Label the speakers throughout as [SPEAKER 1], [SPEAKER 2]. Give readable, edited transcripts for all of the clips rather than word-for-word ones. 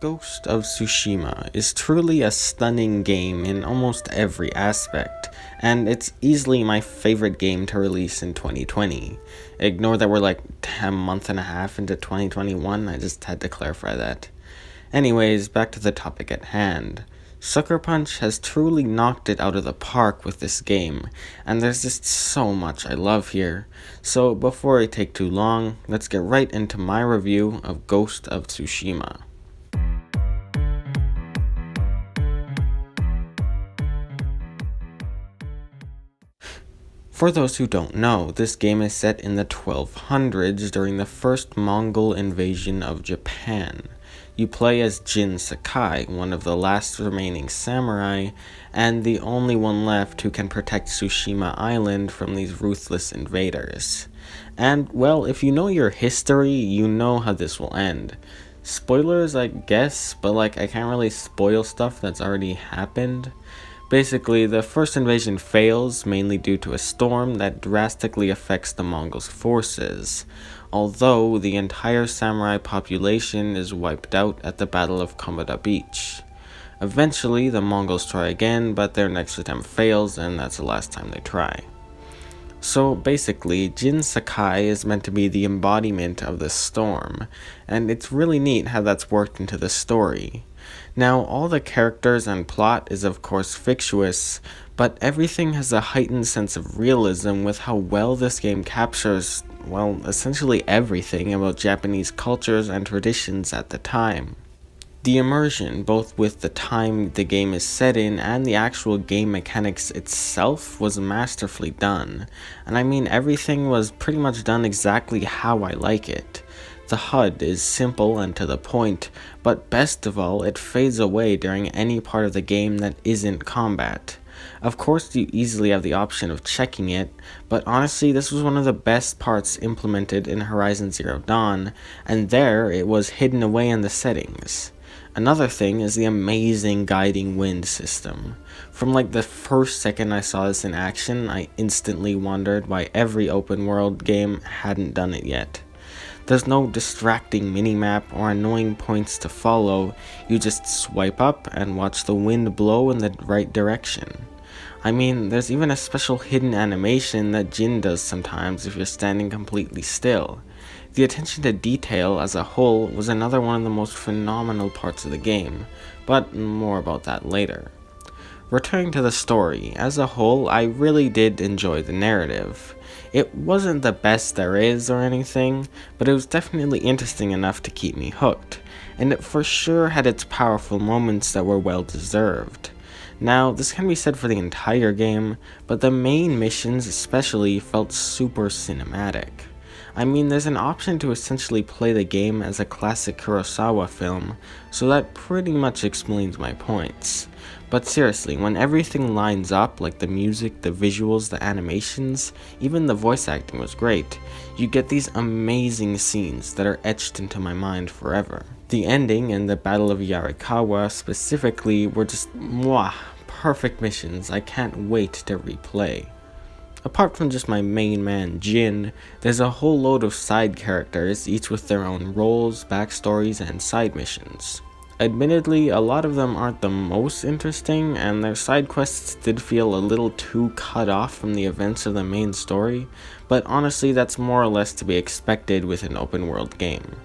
[SPEAKER 1] Ghost of Tsushima is truly a stunning game in almost every aspect, and it's easily my favorite game to release in 2020. Ignore that we're like a month and a half into 2021, I just had to clarify that. Anyways, back to the topic at hand. Sucker Punch has truly knocked it out of the park with this game, and there's just so much I love here. So before I take too long, let's get right into my review of Ghost of Tsushima. For those who don't know, this game is set in the 1200s during the first Mongol invasion of Japan. You play as Jin Sakai, one of the last remaining samurai, and the only one left who can protect Tsushima Island from these ruthless invaders. And, well, if you know your history, you know how this will end. Spoilers, I guess, but I can't really spoil stuff that's already happened. Basically, the first invasion fails, mainly due to a storm that drastically affects the Mongols' forces, although the entire samurai population is wiped out at the Battle of Komoda Beach. Eventually, the Mongols try again, but their next attempt fails, and that's the last time they try. So basically, Jin Sakai is meant to be the embodiment of the storm, and it's really neat how that's worked into the story. Now, all the characters and plot is of course fictitious, but everything has a heightened sense of realism with how well this game captures, well, essentially everything about Japanese cultures and traditions at the time. The immersion, both with the time the game is set in and the actual game mechanics itself, was masterfully done. And I mean, everything was pretty much done exactly how I like it. The HUD is simple and to the point, but best of all, it fades away during any part of the game that isn't combat. Of course, you easily have the option of checking it, but honestly, this was one of the best parts implemented in Horizon Zero Dawn, and there it was hidden away in the settings. Another thing is the amazing guiding wind system. From the first second I saw this in action, I instantly wondered why every open world game hadn't done it yet. There's no distracting minimap or annoying points to follow, you just swipe up and watch the wind blow in the right direction. I mean, there's even a special hidden animation that Jin does sometimes if you're standing completely still. The attention to detail as a whole was another one of the most phenomenal parts of the game, but more about that later. Returning to the story, as a whole, I really did enjoy the narrative. It wasn't the best there is or anything, but it was definitely interesting enough to keep me hooked, and it for sure had its powerful moments that were well deserved. Now, this can be said for the entire game, but the main missions especially felt super cinematic. I mean, there's an option to essentially play the game as a classic Kurosawa film, so that pretty much explains my points. But seriously, when everything lines up, like the music, the visuals, the animations, even the voice acting was great, you get these amazing scenes that are etched into my mind forever. The ending and the Battle of Yarikawa specifically were just perfect missions I can't wait to replay. Apart from just my main man Jin, there's a whole load of side characters, each with their own roles, backstories, and side missions. Admittedly, a lot of them aren't the most interesting, and their side quests did feel a little too cut off from the events of the main story, but honestly that's more or less to be expected with an open world game.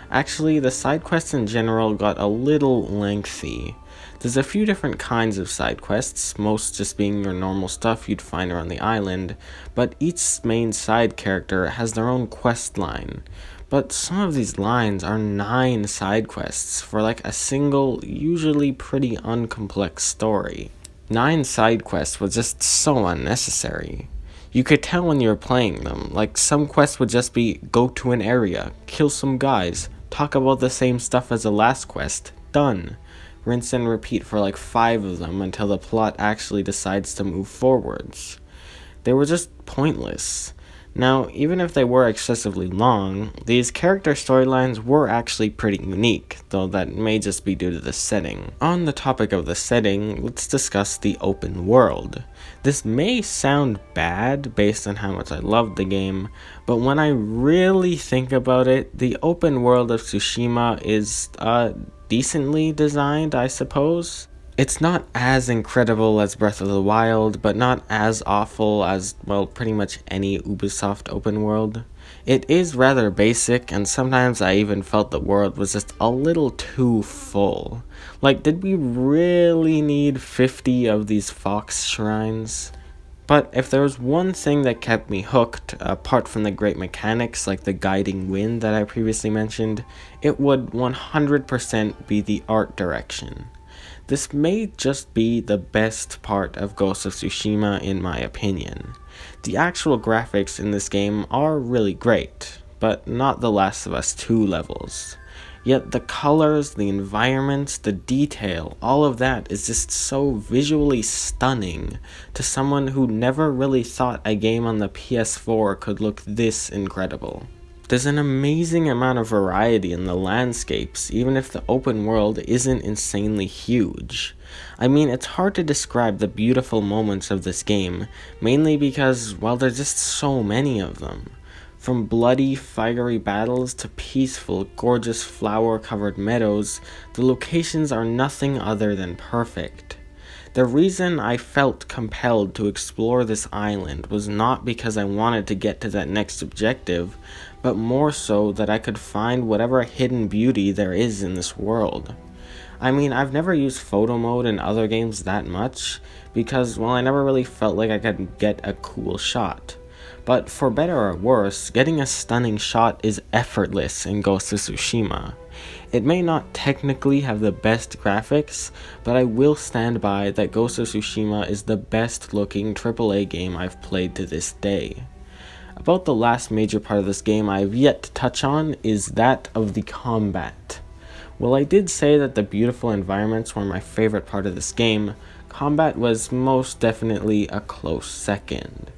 [SPEAKER 1] Actually, the side quests in general got a little lengthy. There's a few different kinds of side quests, most just being your normal stuff you'd find around the island, but each main side character has their own quest line. But some of these lines are 9 side quests for a single, usually pretty uncomplex story. 9 side quests was just so unnecessary. You could tell when you were playing them, some quests would just be go to an area, kill some guys, talk about the same stuff as the last quest, done. Rinse and repeat for 5 of them until the plot actually decides to move forwards. They were just pointless. Now, even if they were excessively long, these character storylines were actually pretty unique, though that may just be due to the setting. On the topic of the setting, let's discuss the open world. This may sound bad based on how much I loved the game, but when I really think about it, the open world of Tsushima is decently designed, I suppose. It's not as incredible as Breath of the Wild, but not as awful as, well, pretty much any Ubisoft open world. It is rather basic, and sometimes I even felt the world was just a little too full. Like, did we really need 50 of these fox shrines? But if there was one thing that kept me hooked, apart from the great mechanics like the guiding wind that I previously mentioned, it would 100% be the art direction. This may just be the best part of Ghost of Tsushima in my opinion. The actual graphics in this game are really great, but not The Last of Us 2 levels. Yet the colors, the environments, the detail, all of that is just so visually stunning to someone who never really thought a game on the PS4 could look this incredible. There's an amazing amount of variety in the landscapes, even if the open world isn't insanely huge. I mean, it's hard to describe the beautiful moments of this game, mainly because, well, there's just so many of them. From bloody, fiery battles to peaceful, gorgeous flower-covered meadows, the locations are nothing other than perfect. The reason I felt compelled to explore this island was not because I wanted to get to that next objective, but more so that I could find whatever hidden beauty there is in this world. I mean, I've never used photo mode in other games that much, because, well, I never really felt like I could get a cool shot. But for better or worse, getting a stunning shot is effortless in Ghost of Tsushima. It may not technically have the best graphics, but I will stand by that Ghost of Tsushima is the best looking AAA game I've played to this day. About the last major part of this game I have yet to touch on is that of the combat. While I did say that the beautiful environments were my favorite part of this game, combat was most definitely a close second.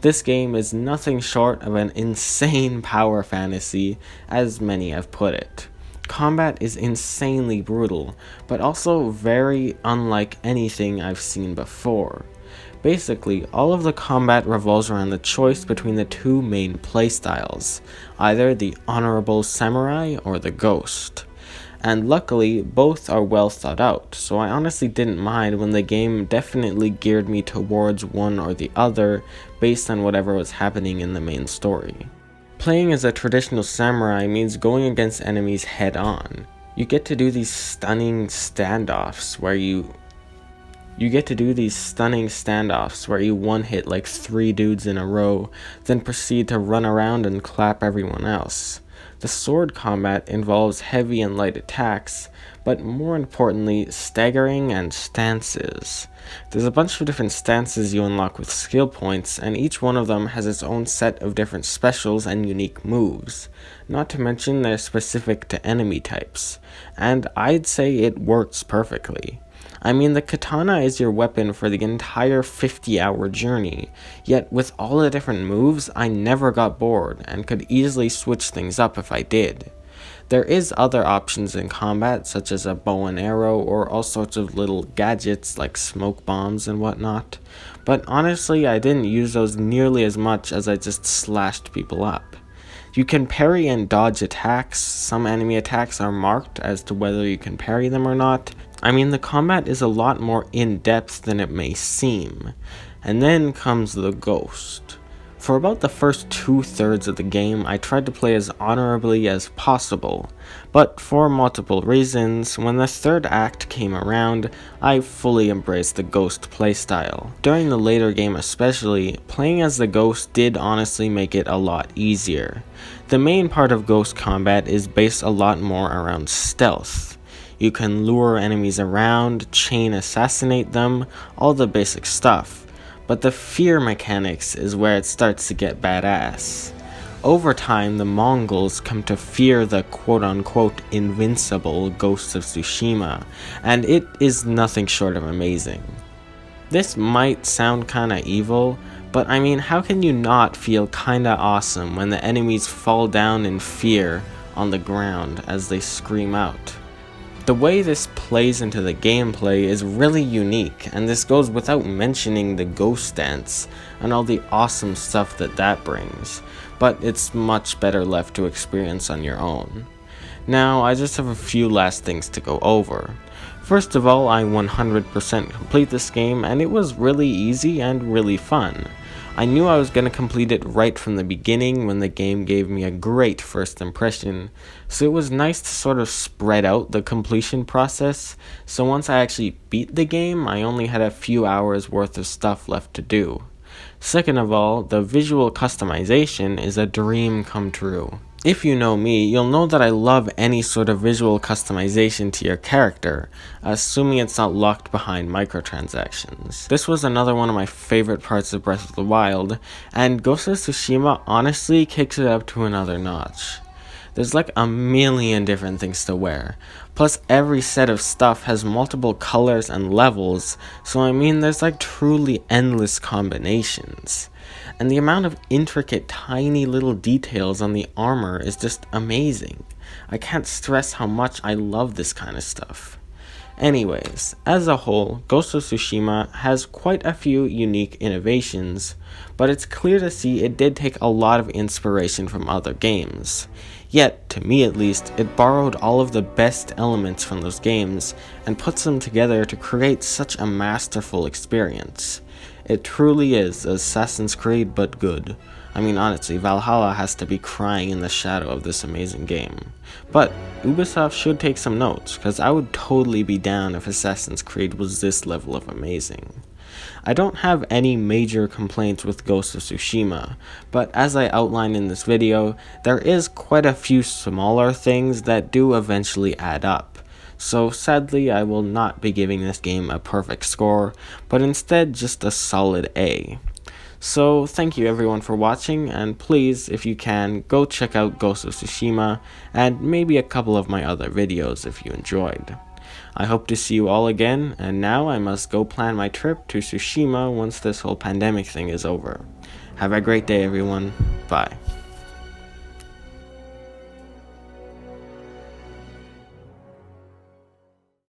[SPEAKER 1] This game is nothing short of an insane power fantasy, as many have put it. Combat is insanely brutal, but also very unlike anything I've seen before. Basically, all of the combat revolves around the choice between the two main playstyles, either the honorable samurai or the ghost. And luckily, both are well thought out, so I honestly didn't mind when the game definitely geared me towards one or the other based on whatever was happening in the main story. Playing as a traditional samurai means going against enemies head on. You get to do these stunning standoffs where you one-hit like 3 dudes in a row, then proceed to run around and clap everyone else. The sword combat involves heavy and light attacks, but more importantly, staggering and stances. There's a bunch of different stances you unlock with skill points, and each one of them has its own set of different specials and unique moves. Not to mention they're specific to enemy types, and I'd say it works perfectly. I mean, the katana is your weapon for the entire 50-hour journey, yet with all the different moves, I never got bored and could easily switch things up if I did. There is other options in combat, such as a bow and arrow or all sorts of little gadgets like smoke bombs and whatnot, but honestly I didn't use those nearly as much as I just slashed people up. You can parry and dodge attacks. Some enemy attacks are marked as to whether you can parry them or not. I mean, the combat is a lot more in-depth than it may seem. And then comes the ghost. For about the first 2/3 of the game, I tried to play as honorably as possible, but for multiple reasons, when the third act came around, I fully embraced the ghost playstyle. During the later game especially, playing as the ghost did honestly make it a lot easier. The main part of ghost combat is based a lot more around stealth. You can lure enemies around, chain assassinate them, all the basic stuff. But the fear mechanics is where it starts to get badass. Over time, the Mongols come to fear the quote-unquote invincible Ghost of Tsushima, and it is nothing short of amazing. This might sound kinda evil, but I mean, how can you not feel kinda awesome when the enemies fall down in fear on the ground as they scream out? The way this plays into the gameplay is really unique, and this goes without mentioning the ghost dance and all the awesome stuff that brings, but it's much better left to experience on your own. Now, I just have a few last things to go over. First of all, I 100% complete this game, and it was really easy and really fun. I knew I was going to complete it right from the beginning when the game gave me a great first impression, so it was nice to sort of spread out the completion process, so once I actually beat the game, I only had a few hours worth of stuff left to do. Second of all, the visual customization is a dream come true. If you know me, you'll know that I love any sort of visual customization to your character, assuming it's not locked behind microtransactions. This was another one of my favorite parts of Breath of the Wild, and Ghost of Tsushima honestly kicks it up to another notch. There's like a million different things to wear, plus every set of stuff has multiple colors and levels, so I mean there's like truly endless combinations. And the amount of intricate tiny little details on the armor is just amazing. I can't stress how much I love this kind of stuff. Anyways, as a whole, Ghost of Tsushima has quite a few unique innovations, but it's clear to see it did take a lot of inspiration from other games. Yet, to me at least, it borrowed all of the best elements from those games and puts them together to create such a masterful experience. It truly is Assassin's Creed but good. I mean honestly, Valhalla has to be crying in the shadow of this amazing game. But Ubisoft should take some notes, because I would totally be down if Assassin's Creed was this level of amazing. I don't have any major complaints with Ghost of Tsushima, but as I outlined in this video, there is quite a few smaller things that do eventually add up. So sadly, I will not be giving this game a perfect score, but instead just a solid A. So thank you everyone for watching, and please, if you can, go check out Ghost of Tsushima, and maybe a couple of my other videos if you enjoyed. I hope to see you all again, and now I must go plan my trip to Tsushima once this whole pandemic thing is over. Have a great day everyone, bye.